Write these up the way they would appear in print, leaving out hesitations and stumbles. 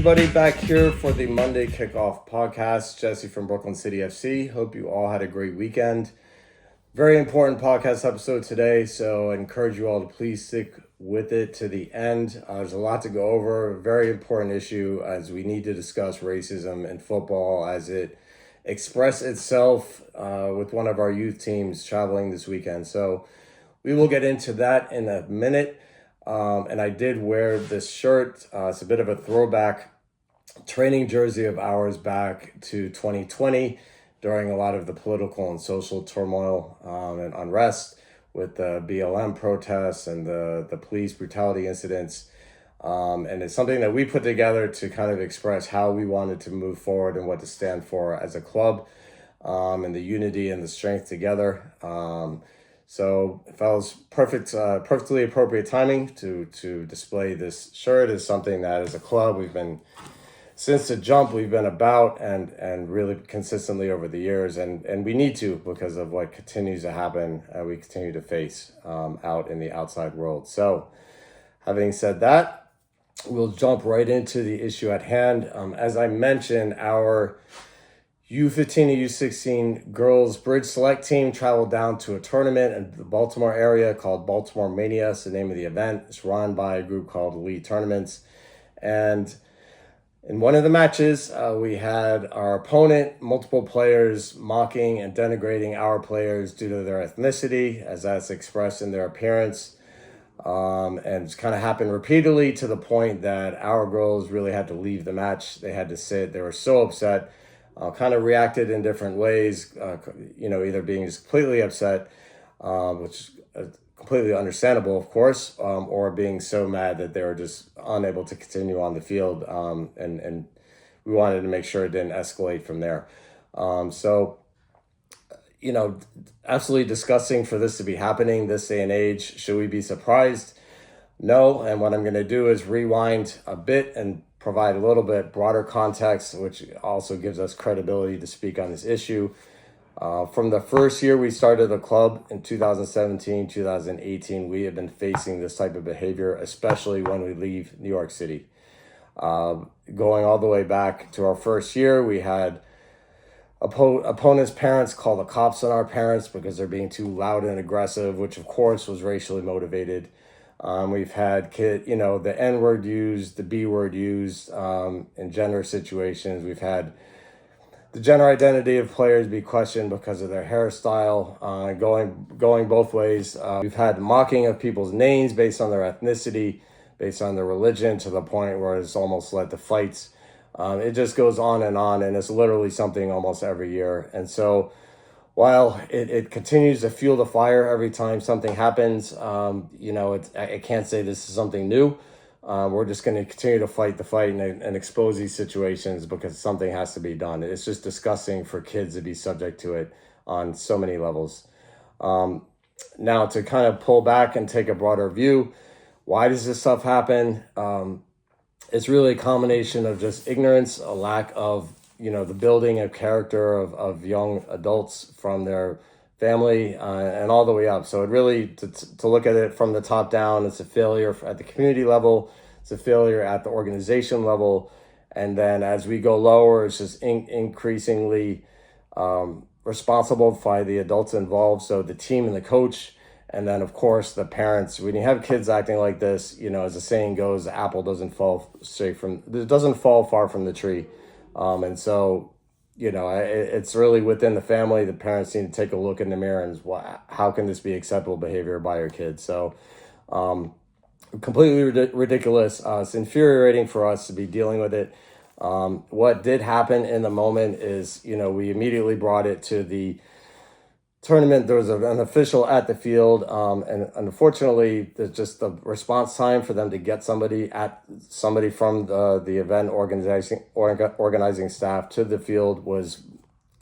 everybody, back here for the Monday Kickoff podcast. Jesse from Brooklyn City FC. Hope you all had a great weekend. Very important podcast episode today, so I encourage you all to please stick with it to the end. There's a lot to go over, a very important issue as we need to discuss racism in football as it expressed itself with one of our youth teams traveling this weekend. So we will get into that in a minute. And I did wear this shirt. It's a bit of a throwback training jersey of ours back to 2020 during a lot of the political and social turmoil and unrest with the BLM protests and the police brutality incidents. And it's something that we put together to kind of express how we wanted to move forward and what to stand for as a club, and the unity and the strength together. So it was perfectly appropriate timing to display this shirt. Is something that as a club since the jump we've been about and really consistently over the years, and we need to because of what continues to happen and we continue to face out in the outside world. So having said that, we'll jump right into the issue at hand. As I mentioned, our U15 and U16 girls bridge select team traveled down to a tournament in the Baltimore area called Baltimore Mania. It's the name of the event. It's run by a group called Elite Tournaments. And in one of the matches, we had our opponent, multiple players mocking and denigrating our players due to their ethnicity, as that's expressed in their appearance. And it's kind of happened repeatedly to the point that our girls really had to leave the match. They had to sit. They were so upset. Kind of reacted in different ways, either being just completely upset, which is completely understandable, of course, or being so mad that they were just unable to continue on the field. And we wanted to make sure it didn't escalate from there. Absolutely disgusting for this to be happening this day and age. Should we be surprised? No. And what I'm going to do is rewind a bit and provide a little bit broader context, which also gives us credibility to speak on this issue. From the first year we started the club in 2017, 2018, we have been facing this type of behavior, especially when we leave New York City. Going all the way back to our first year, we had opponents' parents call the cops on our parents because they're being too loud and aggressive, which of course was racially motivated. We've had the N word used, the B word used in gender situations. We've had the gender identity of players be questioned because of their hairstyle, going both ways. We've had mocking of people's names based on their ethnicity, based on their religion, to the point where it's almost led to fights. It just goes on, and it's literally something almost every year. And so while it continues to fuel the fire every time something happens, I can't say this is something new. We're just going to continue to fight the fight and expose these situations because something has to be done. It's just disgusting for kids to be subject to it on so many levels. Now, to kind of pull back and take a broader view, why does this stuff happen? It's really a combination of just ignorance, a lack of the building of character of young adults from their family and all the way up. So it really, to look at it from the top down, it's a failure at the community level, it's a failure at the organization level. And then as we go lower, it's just increasingly responsible by the adults involved. So the team and the coach, and then of course the parents. When you have kids acting like this, as the saying goes, the apple doesn't fall far from the tree. And so, it's really within the family. The parents need to take a look in the mirror and how can this be acceptable behavior by your kids? So, completely ridiculous. It's infuriating for us to be dealing with it. What did happen in the moment is, we immediately brought it to the tournament. There was an official at the field, and unfortunately, there's just the response time for them to get somebody from the event organizing staff to the field was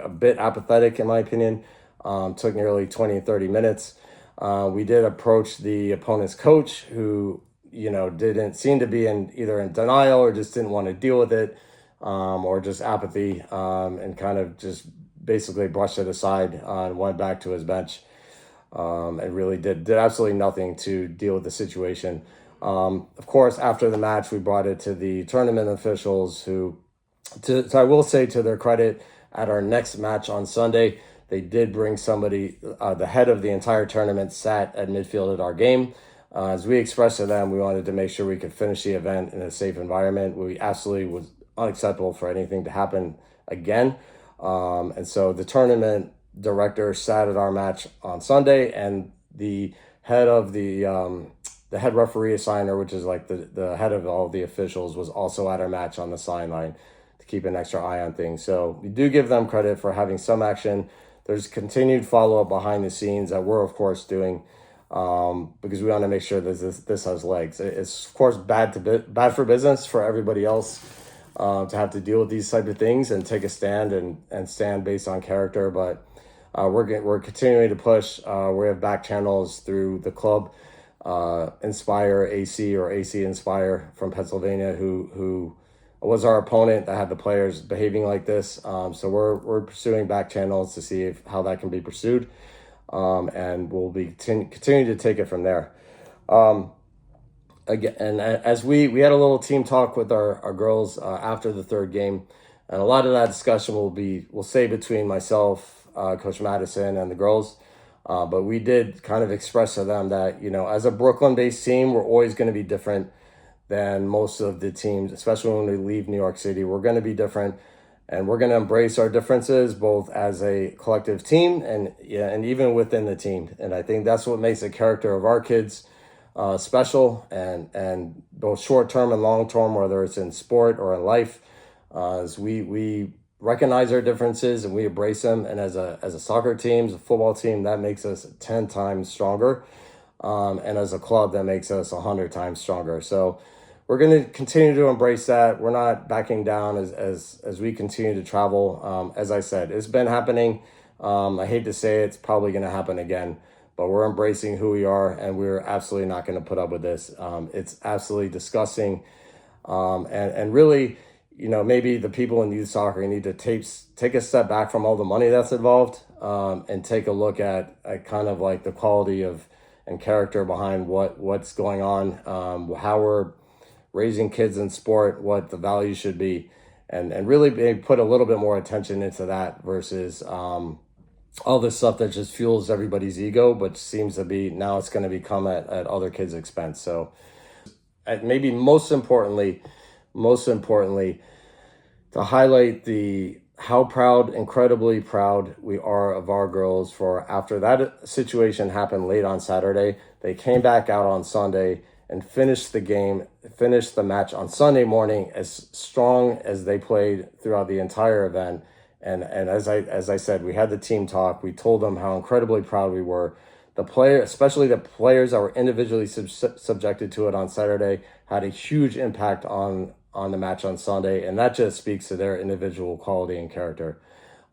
a bit apathetic, in my opinion. Took nearly 20, 30 minutes. We did approach the opponent's coach, who didn't seem to be either in denial or just didn't want to deal with it, or just apathy, and kind of just basically brushed it aside and went back to his bench, and really did absolutely nothing to deal with the situation. Of course, after the match, we brought it to the tournament officials who, so I will say to their credit, at our next match on Sunday, they did bring somebody, the head of the entire tournament sat at midfield at our game. As we expressed to them, we wanted to make sure we could finish the event in a safe environment. We absolutely was unacceptable for anything to happen again. And so the tournament director sat at our match on Sunday, and the head of the head referee assigner, which is like the head of all the officials, was also at our match on the sideline to keep an extra eye on things. So we do give them credit for having some action. There's continued follow-up behind the scenes that we're, of course, doing because we want to make sure that this has legs. It's, of course, bad for business for everybody else to have to deal with these type of things and take a stand and stand based on character. But we're continuing to push. We have back channels through the club, Inspire AC or AC Inspire from Pennsylvania, who was our opponent that had the players behaving like this. So we're pursuing back channels to see how that can be pursued, and we'll be continuing to take it from there. Again, and as we had a little team talk with our girls after the third game, and a lot of that discussion we'll say between myself, Coach Madison, and the girls. But we did kind of express to them that, as a Brooklyn-based team, we're always going to be different than most of the teams, especially when we leave New York City. We're going to be different, and we're going to embrace our differences both as a collective team and even within the team. And I think that's what makes the character of our kids special, and both short-term and long-term, whether it's in sport or in life, as we recognize our differences and we embrace them. And as a soccer team, as a football team, that makes us 10 times stronger. And as a club, that makes us 100 times stronger. So we're going to continue to embrace that. We're not backing down as we continue to travel. As I said, it's been happening. I hate to say it's probably going to happen again, but we're embracing who we are, and we're absolutely not going to put up with this. It's absolutely disgusting. And really, maybe the people in youth soccer need to take a step back from all the money that's involved, and take a look at kind of like the quality of and character behind what's going on, how we're raising kids in sport, what the values should be, and really put a little bit more attention into that versus all this stuff that just fuels everybody's ego, but seems to be now it's going to become at other kids' expense. So maybe most importantly, to highlight how incredibly proud we are of our girls for after that situation happened late on Saturday, they came back out on Sunday and finished the match on Sunday morning as strong as they played throughout the entire event. And as I said, we had the team talk. We told them how incredibly proud we were. Especially the players that were individually subjected to it on Saturday, had a huge impact on the match on Sunday, and that just speaks to their individual quality and character.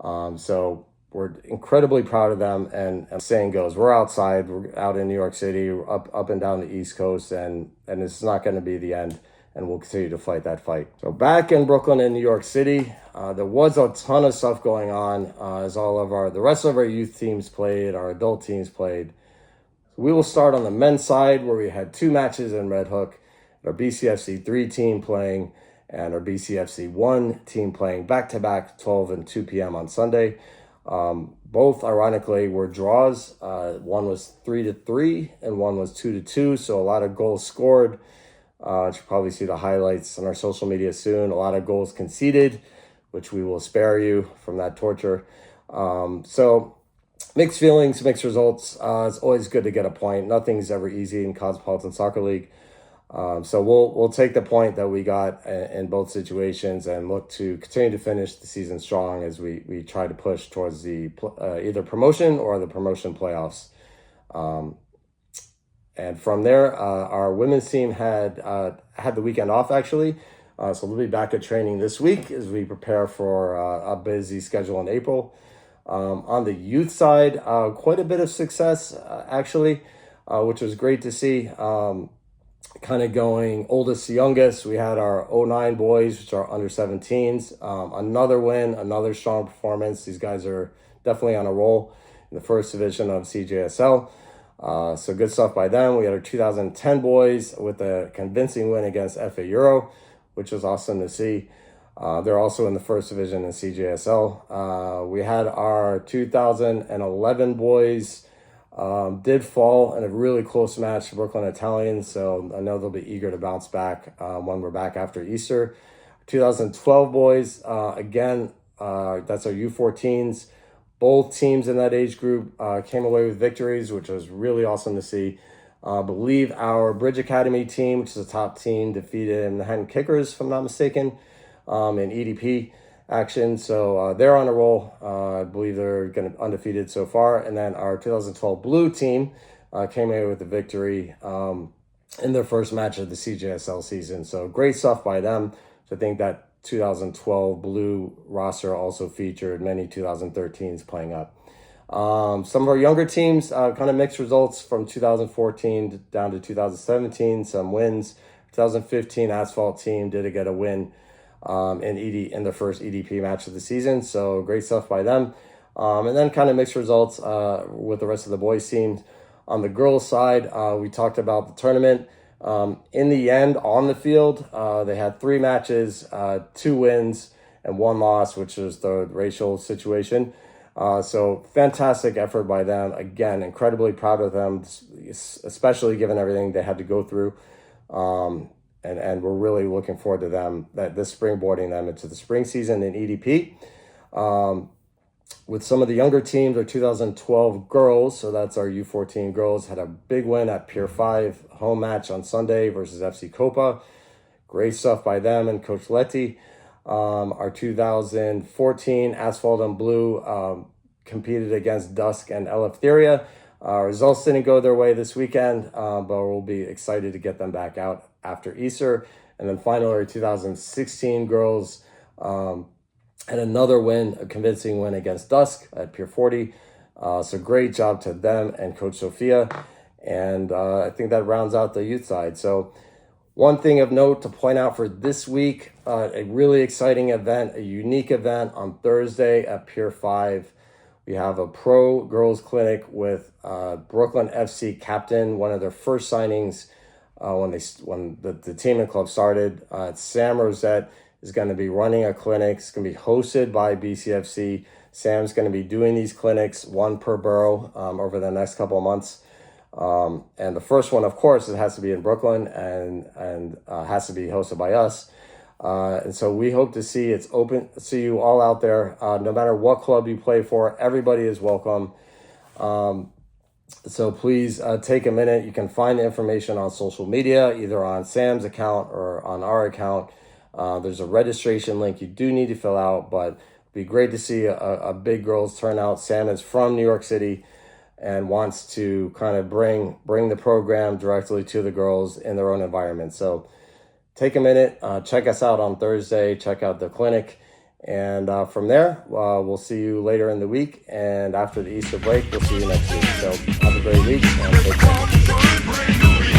So we're incredibly proud of them, and as the saying goes, we're outside, we're out in New York City, we're up and down the East Coast, and it's not going to be the end, and we'll continue to fight that fight. So back in Brooklyn and New York City, there was a ton of stuff going on as the rest of our youth teams played, our adult teams played. So we will start on the men's side, where we had 2 matches in Red Hook. Our BCFC 3 team playing and our BCFC 1 team playing back-to-back 12 and 2 p.m. on Sunday. Both, ironically, were draws. One was 3-3 and one was 2-2, so a lot of goals scored. You should probably see the highlights on our social media soon. A lot of goals conceded, which we will spare you from that torture. So mixed feelings, mixed results. It's always good to get a point. Nothing's ever easy in Cosmopolitan Soccer League. So we'll take the point that we got in both situations and look to continue to finish the season strong as we try to push towards the either promotion or the promotion playoffs. And from there, our women's team had the weekend off actually, so we'll be back at training this week as we prepare for a busy schedule in April. On the youth side, quite a bit of success actually, which was great to see. Kind of going oldest to youngest. We had our 09 boys, which are under 17s. Another win, another strong performance. These guys are definitely on a roll in the first division of CJSL. So good stuff by them. We had our 2010 boys with a convincing win against FA Euro, which was awesome to see. They're also in the first division in CJSL. We had our 2011 boys did fall in a really close match to Brooklyn Italians, so I know they'll be eager to bounce back when we're back after Easter. 2012 boys, again, that's our U14s. Both teams in that age group came away with victories, which was really awesome to see. I believe our Bridge Academy team, which is a top team, defeated Manhattan Kickers, if I'm not mistaken, in EDP action. So they're on a roll. I believe they're going to undefeated so far. And then our 2012 Blue team came away with the victory in their first match of the CJSL season. So great stuff by them. So I think that 2012 Blue roster also featured many 2013s playing up. Some of our younger teams, kind of mixed results from 2014 down to 2017, some wins. 2015 Asphalt team did get a win in the first EDP match of the season. So great stuff by them. And then kind of mixed results with the rest of the boys teams. On the girls side, we talked about the tournament. In the end, on the field, they had 3 matches, 2 wins and 1 loss, which was the racial situation. So fantastic effort by them. Again, incredibly proud of them, especially given everything they had to go through. And we're really looking forward to them, this springboarding them into the spring season in EDP. With some of the younger teams, our 2012 girls, so that's our U14 girls, had a big win at Pier 5 home match on Sunday versus FC Copa. Great stuff by them and Coach Letty. Our 2014 Asphalt and Blue competed against Dusk and Eleftheria. Results didn't go their way this weekend, but we'll be excited to get them back out after Easter. And then finally, our 2016 girls had another win, a convincing win against Dusk at Pier 40. So great job to them and Coach Sophia. And I think that rounds out the youth side. So one thing of note to point out for this week, a really exciting event, a unique event on Thursday at Pier 5. We have a pro girls clinic with Brooklyn FC captain, one of their first signings when the team and club started. Sam Rosette is going to be running a clinic. It's going to be hosted by BCFC. Sam's going to be doing these clinics, 1 per borough, over the next couple of months. And the first one, of course, it has to be in Brooklyn and has to be hosted by us. And so we hope to see you all out there. No matter what club you play for, everybody is welcome. So please take a minute. You can find the information on social media, either on Sam's account or on our account. There's a registration link you do need to fill out, but it'd be great to see a big girls turnout. Sam is from New York City and wants to kind of bring the program directly to the girls in their own environment. So take a minute, check us out on Thursday, check out the clinic, and from there, we'll see you later in the week, and after the Easter break, we'll see you next week. So have a great week, and take care.